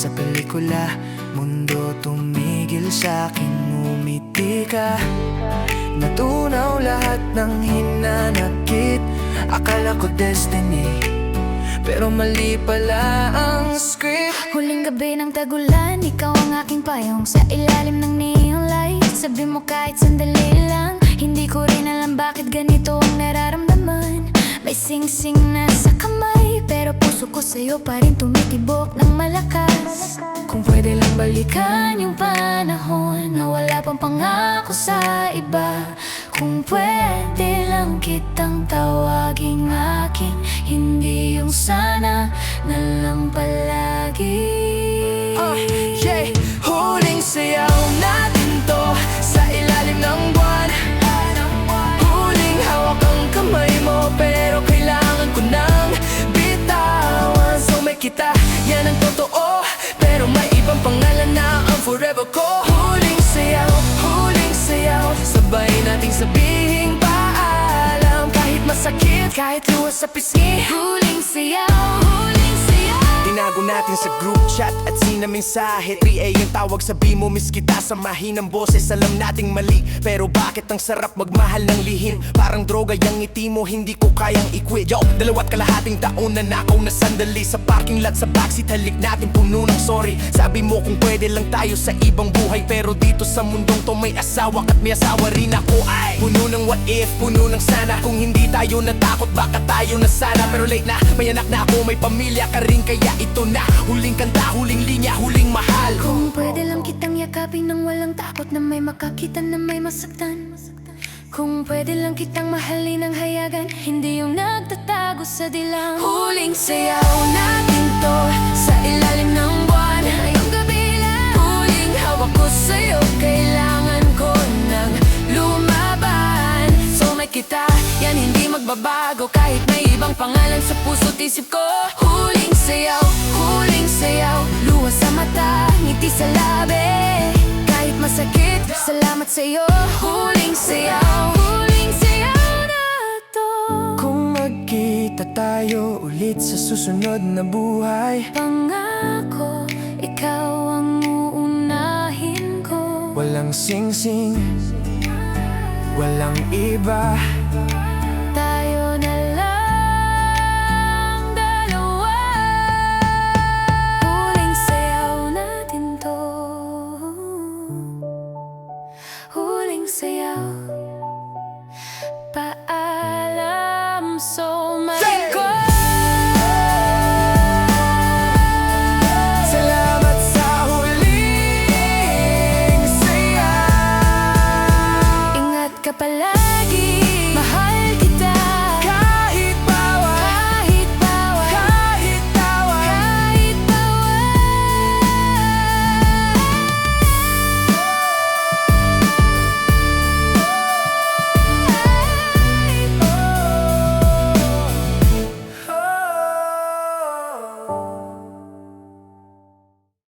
sa pelikula. Mundo tumigil sa'king ngumiti ka. Natunaw lahat ng hinanakit. Akala ko destiny, pero mali pala ang script. Huling gabi ng tagulan, ikaw ang aking payong sa ilalim ng neon light. Sabi mo kahit sandali lang, hindi ko rin alam bakit ganito ang nararamdaman. May sing-sing na sa kamay, pero puso ko sa'yo pa rin tumitibok ng malakas. Kung pwede lang balikan yung panahon na wala pang pangako sa iba. Kung pwede lang kitang tawaging akin, hindi yung sana na lang palagi. Yeah. Huling sayaw natin to sa ilalim ng buwan. Huling hawak ang kamay mo, pero kailangan ko nang bitawan. So may kita, yan ang totoo, pero may ibang pangalan na ang forever ko. Huling sayaw, sabay nating sabihin paalam. Kahit masakit, kahit luwas sa pisngi. Huling sayaw, huling sayaw. Tinago natin sa group chat at sinamensahe 3A yung tawag, sabi mo miss kita sa mahinang boses. Alam nating mali, pero bakit ang sarap magmahal ng lihim? Parang droga yung ngiti mo, hindi ko kayang i-quit. Yo, 2.5 taon na nakaw na sandali sa parking lot, sa backseat halik natin puno ng sorry. Sabi mo kung pwede lang tayo sa ibang buhay, pero dito sa mundong to may asawa at may asawa rin ako. Ay, puno ng what if, puno ng sana. Kung hindi tayo natakot, baka tayo na sana. Pero late na, may anak na ako, may pamilya ka rin, kaya ito na huling kanta, huling linya, huling mahal. Kung pwede lang kitang yakapin ng walang takot na may makakita na may masaktan. Kung pwede lang kitang mahalin ng hayagan, hindi yung nagtatago sa dilam. Huling sayaw natin to sa ilalim ng buwan. Ngayong gabi lang, huling hawak ko sa'yo, kailangan ko nang lumaban. So may kita, yan hindi magbabago, kahit may ibang pangalan sa puso't isip ko. Huling sayaw, luwas sa mata, ngiti sa labi. Kahit masakit, salamat sa'yo. Huling sayaw na to. Kung magkita tayo ulit sa susunod na buhay, Pangako, ikaw ang uunahin ko. walang sing-sing, walang iba. Tayo na lang dalawa. Huling sayaw natin to. Huling sayaw. Paalam, so ko. Salamat sa huling sayaw. Ingat ka palagi, mahal